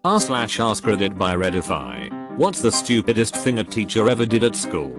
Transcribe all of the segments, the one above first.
r/askreddit by Redify. What's the stupidest thing a teacher ever did at school?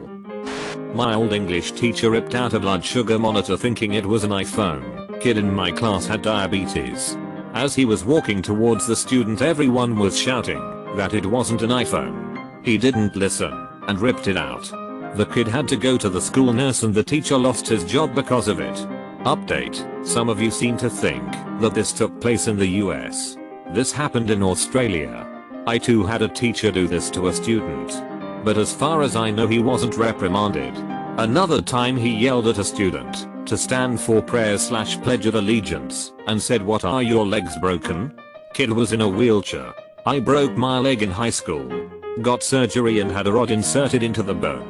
My old English teacher ripped out a blood sugar monitor thinking it was an iPhone. Kid in my class had diabetes. As he was walking towards the student, everyone was shouting that it wasn't an iPhone. He didn't listen and ripped it out. The kid had to go to the school nurse and the teacher lost his job because of it. Update: some of you seem to think that this took place in the US. This happened in Australia. I too had a teacher do this to a student. But as far as I know, he wasn't reprimanded. Another time he yelled at a student to stand for prayer/pledge of allegiance and said, "What, are your legs broken?" Kid was in a wheelchair. I broke my leg in high school. Got surgery and had a rod inserted into the bone.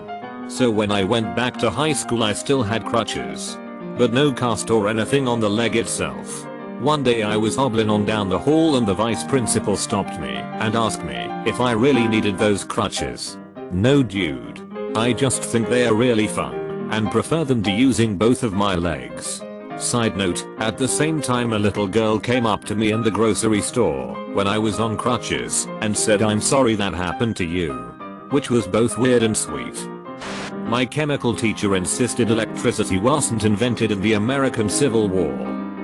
So when I went back to high school I still had crutches. But no cast or anything on the leg itself. One day I was hobbling on down the hall and the vice principal stopped me and asked me if I really needed those crutches. No dude. I just think they are really fun and prefer them to using both of my legs. Side note, at the same time a little girl came up to me in the grocery store when I was on crutches and said, "I'm sorry that happened to you." Which was both weird and sweet. My chemical teacher insisted electricity wasn't invented in the American Civil War.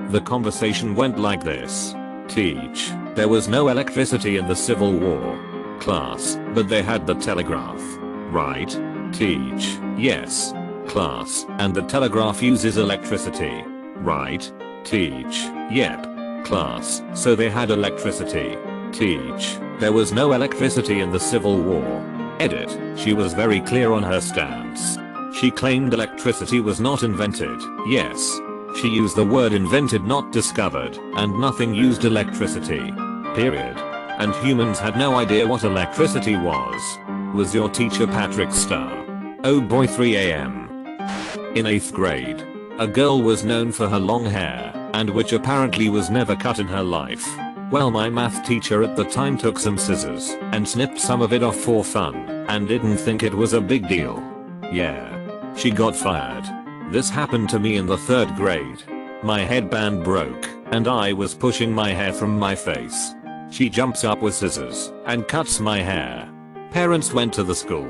The conversation went like this: "Teach, there was no electricity in the Civil War." Class, "But they had the telegraph. Right?" Teach, "Yes." Class, "And the telegraph uses electricity. Right?" Teach, "Yep." Class, "So they had electricity." Teach, "There was no electricity in the Civil War." Edit: she was very clear on her stance. She claimed electricity was not invented. Yes. She used the word invented, not discovered, and nothing used electricity. Period. And humans had no idea what electricity was. Was your teacher Patrick Star? Oh boy, 3 AM. In 8th grade, a girl was known for her long hair, and which apparently was never cut in her life. Well, my math teacher at the time took some scissors and snipped some of it off for fun, and didn't think it was a big deal. Yeah. She got fired. This happened to me in the 3rd grade. My headband broke, and I was pushing my hair from my face. She jumps up with scissors and cuts my hair. Parents went to the school.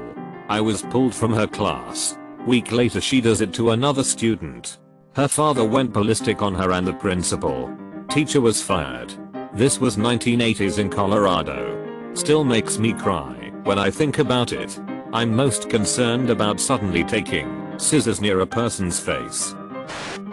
I was pulled from her class. Week later she does it to another student. Her father went ballistic on her and the principal. Teacher was fired. This was 1980s in Colorado. Still makes me cry when I think about it. I'm most concerned about suddenly taking scissors near a person's face.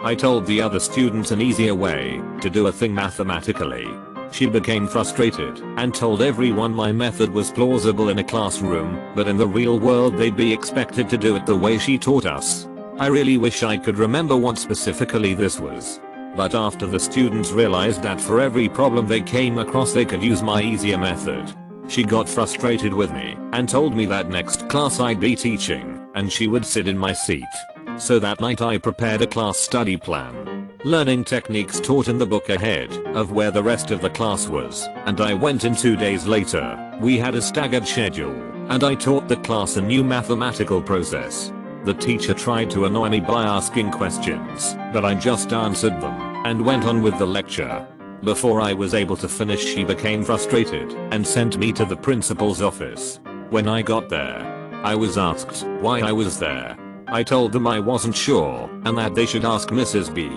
I told the other students an easier way to do a thing mathematically. She became frustrated and told everyone my method was plausible in a classroom, but in the real world they'd be expected to do it the way she taught us. I really wish I could remember what specifically this was. But after the students realized that for every problem they came across they could use my easier method, she got frustrated with me and told me that next class I'd be teaching and she would sit in my seat. So that night I prepared a class study plan, learning techniques taught in the book ahead of where the rest of the class was, and I went in 2 days later. We had a staggered schedule, and I taught the class a new mathematical process. The teacher tried to annoy me by asking questions, but I just answered them and went on with the lecture. Before I was able to finish she became frustrated and sent me to the principal's office. When I got there, I was asked why I was there. I told them I wasn't sure and that they should ask Mrs. B.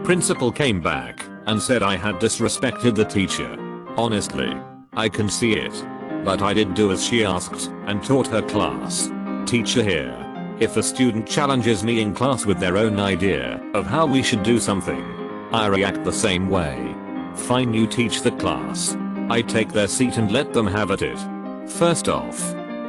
Principal came back and said I had disrespected the teacher. Honestly, I can see it. But I did do as she asked and taught her class. Teacher here. If a student challenges me in class with their own idea of how we should do something, I react the same way. Fine, you teach the class. I take their seat and let them have at it. First off,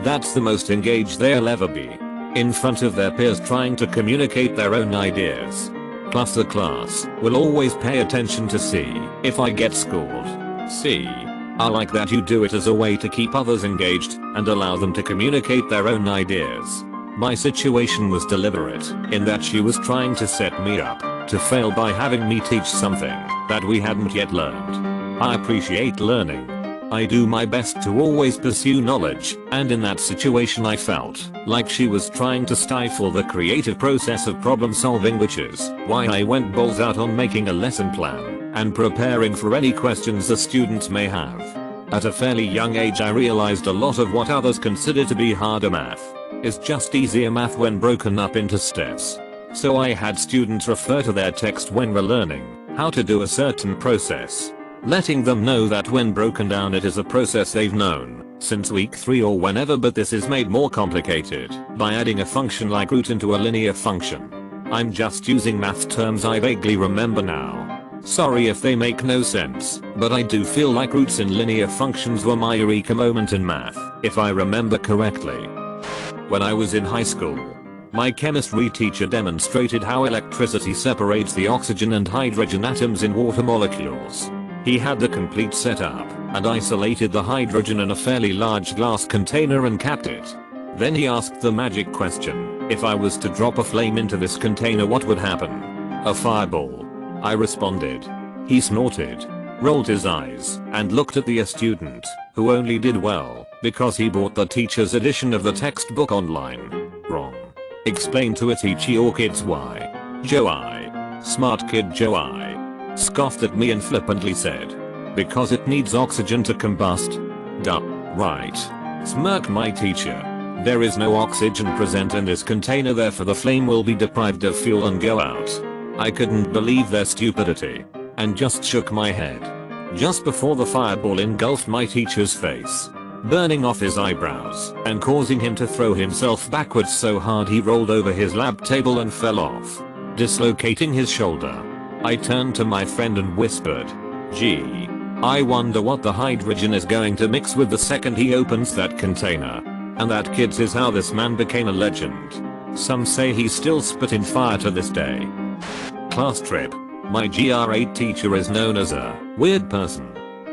that's the most engaged they'll ever be. In front of their peers trying to communicate their own ideas. Plus the class will always pay attention to see if I get scored. See, I like that you do it as a way to keep others engaged and allow them to communicate their own ideas. My situation was deliberate in that she was trying to set me up to fail by having me teach something that we hadn't yet learned. I appreciate learning. I do my best to always pursue knowledge, and in that situation I felt like she was trying to stifle the creative process of problem solving, which is why I went balls out on making a lesson plan and preparing for any questions the students may have. At a fairly young age I realized a lot of what others consider to be harder math is just easier math when broken up into steps. So I had students refer to their text when relearning how to do a certain process, letting them know that when broken down it is a process they've known since week 3 or whenever, but this is made more complicated by adding a function like root into a linear function. I'm just using math terms I vaguely remember now. Sorry if they make no sense, but I do feel like roots in linear functions were my eureka moment in math, if I remember correctly. When I was in high school, my chemistry teacher demonstrated how electricity separates the oxygen and hydrogen atoms in water molecules. He had the complete setup and isolated the hydrogen in a fairly large glass container and capped it. Then he asked the magic question: if I was to drop a flame into this container, what would happen? A fireball. I responded. He snorted, rolled his eyes, and looked at the student, who only did well because he bought the teacher's edition of the textbook online. Wrong. Explain to a teacher or kids why. Joe I. Smart kid Joe I. Scoffed at me and flippantly said, because it needs oxygen to combust. Duh. Right. Smirked my teacher. There is no oxygen present in this container, therefore the flame will be deprived of fuel and go out. I couldn't believe their stupidity and just shook my head. Just before the fireball engulfed my teacher's face, burning off his eyebrows and causing him to throw himself backwards so hard he rolled over his lab table and fell off, dislocating his shoulder. I turned to my friend and whispered, "Gee, I wonder what the hydrogen is going to mix with the second he opens that container." And that, kids, is how this man became a legend. Some say he's still spitting fire to this day. Class trip. My GR8 teacher is known as a weird person.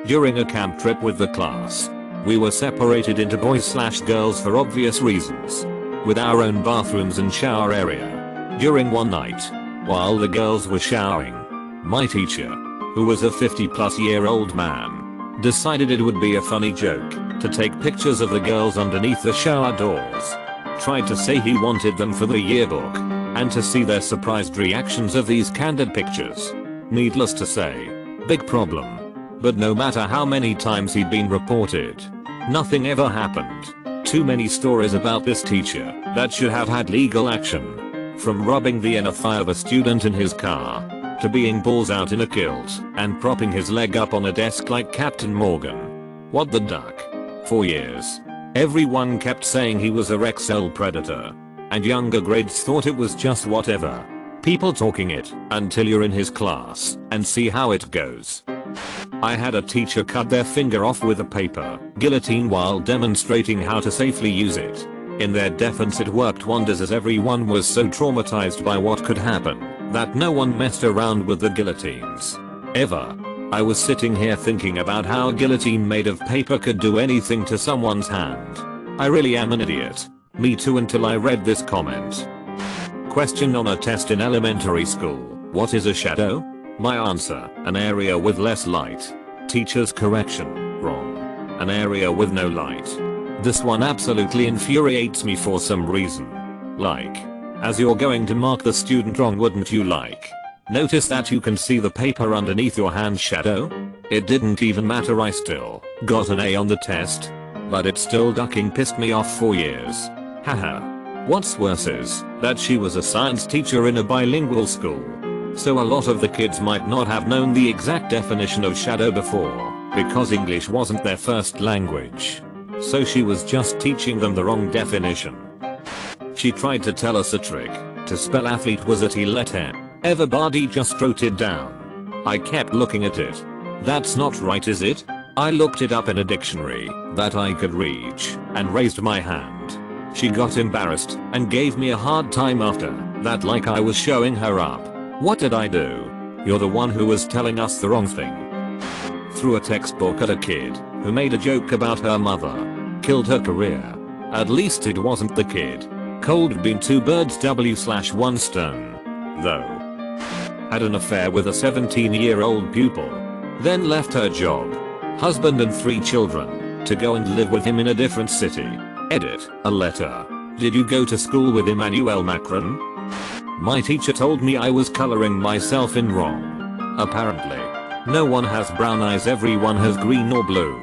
During a camp trip with the class, we were separated into boys/girls for obvious reasons, with our own bathrooms and shower area. During one night, while the girls were showering, my teacher, who was a 50-plus-year-old man, decided it would be a funny joke to take pictures of the girls underneath the shower doors. Tried to say he wanted them for the yearbook, and to see their surprised reactions of these candid pictures. Needless to say, big problem. But no matter how many times he'd been reported, nothing ever happened. Too many stories about this teacher that should have had legal action. From rubbing the inner thigh of a student in his car, to being balls out in a kilt and propping his leg up on a desk like Captain Morgan. What the duck? For years, everyone kept saying he was a Rexel predator, and younger grades thought it was just whatever. People talking it until you're in his class and see how it goes. I had a teacher cut their finger off with a paper guillotine while demonstrating how to safely use it. In their defense, it worked wonders as everyone was so traumatized by what could happen that no one messed around with the guillotines ever. I was sitting here thinking about how a guillotine made of paper could do anything to someone's hand. I really am an idiot. Me too, until I read this comment. Question on a test in elementary school: what is a shadow? My answer: an area with less light. Teacher's correction: wrong. An area with no light. This one absolutely infuriates me for some reason. Like, as you're going to mark the student wrong, wouldn't you notice that you can see the paper underneath your hand's shadow? It didn't even matter, I still got an A on the test. But it still ducking pissed me off for years. Haha. What's worse is that she was a science teacher in a bilingual school. So a lot of the kids might not have known the exact definition of shadow before, because English wasn't their first language. So she was just teaching them the wrong definition. She tried to tell us a trick to spell athlete was A-T-L-E-T. Everybody just wrote it down. I kept looking at it. That's not right, is it? I looked it up in a dictionary that I could reach and raised my hand. She got embarrassed and gave me a hard time after that, like I was showing her up. What did I do? You're the one who was telling us the wrong thing. Threw a textbook at a kid who made a joke about her mother. Killed her career. At least it wasn't the kid. Cold been two birds W/1 stone. Though. Had an affair with a 17-year-old pupil. Then left her job, husband and 3 children to go and live with him in a different city. Edit. A letter. Did you go to school with Emmanuel Macron? My teacher told me I was coloring myself in wrong. Apparently, no one has brown eyes, everyone has green or blue.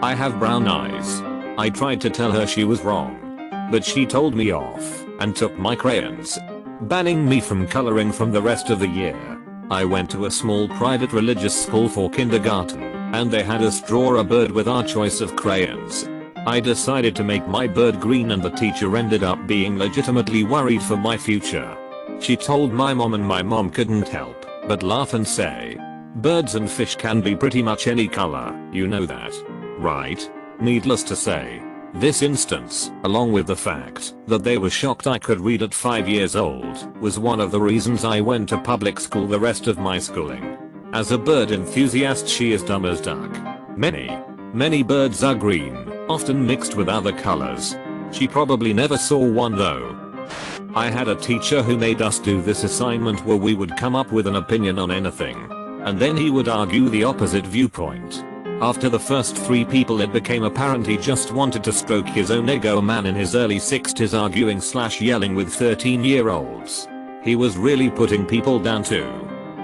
I have brown eyes. I tried to tell her she was wrong, but she told me off and took my crayons, banning me from coloring from the rest of the year. I went to a small private religious school for kindergarten, and they had us draw a bird with our choice of crayons. I decided to make my bird green, and the teacher ended up being legitimately worried for my future. She told my mom, and my mom couldn't help but laugh and say, "Birds and fish can be pretty much any color, you know that, right?" Needless to say, this instance, along with the fact that they were shocked I could read at 5 years old, was one of the reasons I went to public school the rest of my schooling. As a bird enthusiast, she is dumb as duck. Many birds are green, often mixed with other colors. She probably never saw one though. I had a teacher who made us do this assignment where we would come up with an opinion on anything, and then he would argue the opposite viewpoint. After the first 3 people, it became apparent he just wanted to stroke his own ego. A man in his early 60s arguing/yelling with 13-year-olds. He was really putting people down too.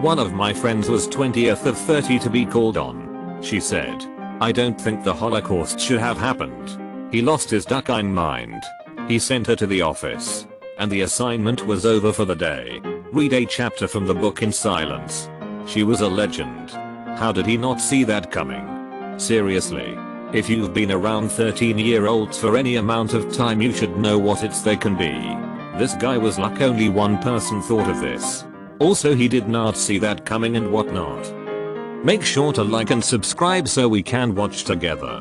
One of my friends was 20th of 30 to be called on. She said, "I don't think the Holocaust should have happened." He lost his duckine mind. He sent her to the office, and the assignment was over for the day. Read a chapter from the book in silence. She was a legend. How did he not see that coming? Seriously, if you've been around 13-year-olds for any amount of time, you should know what they can be. This guy was lucky only one person thought of this. Also, he did not see that coming and whatnot. Make sure to like and subscribe so we can watch together.